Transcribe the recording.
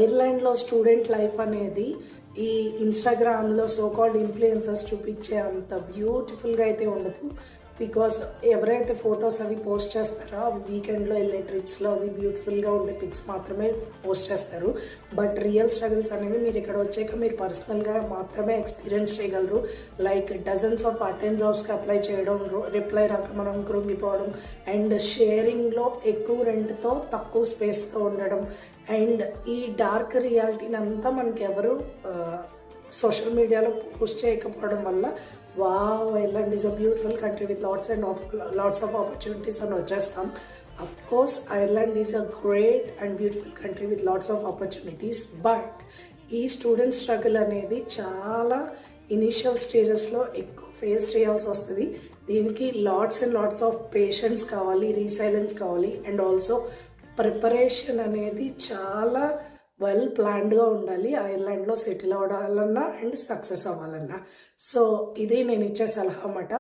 ఐర్లాండ్లో student life అనేది ఈ ఇన్స్టాగ్రామ్లో సో కాల్డ్ ఇన్ఫ్లుయెన్సర్స్ చూపించే అంత బ్యూటిఫుల్గా అయితే ఉండదు. బికాస్ ఎవరైతే ఫొటోస్ అవి పోస్ట్ చేస్తారో అవి వీకెండ్లో వెళ్ళే ట్రిప్స్లో అవి బ్యూటిఫుల్గా ఉండే పిక్స్ మాత్రమే పోస్ట్ చేస్తారు. బట్ రియల్ స్ట్రగుల్స్ అనేవి మీరు ఇక్కడ వచ్చాక మీరు పర్సనల్గా మాత్రమే ఎక్స్పీరియన్స్ చేయగలరు. Like dozens of part time జాబ్స్కి అప్లై చేయడం, రిప్లై రాక మనం కృంగిపోవడం, అండ్ షేరింగ్లో ఎక్కువ రెంట్తో తక్కువ స్పేస్తో ఉండడం, అండ్ ఈ డార్క్ రియాలిటీని అంతా మనకి ఎవరు సోషల్ మీడియాలో పోస్ట్ చేయకపోవడం వల్ల wow Ireland is a beautiful country with lots of opportunities అని వచ్చేస్తాం. Of course Ireland is a great and beautiful country with lots of opportunities. But ఈ స్టూడెంట్ స్ట్రగుల్ అనేది చాలా ఇనీషియల్ స్టేజెస్లో ఎక్కువ ఫేస్ చేయాల్సి వస్తుంది. దీనికి lots and lots of patience కావాలి, రీసైలెన్స్ కావాలి, అండ్ ఆల్సో ప్రిపరేషన్ అనేది చాలా వెల్ ప్లాన్డ్గా ఉండాలి ఐర్లాండ్లో సెటిల్ అవ్వాలన్నా అండ్ సక్సెస్ అవ్వాలన్నా. సో ఇది నేను ఇచ్చే సలహా అన్నమాట.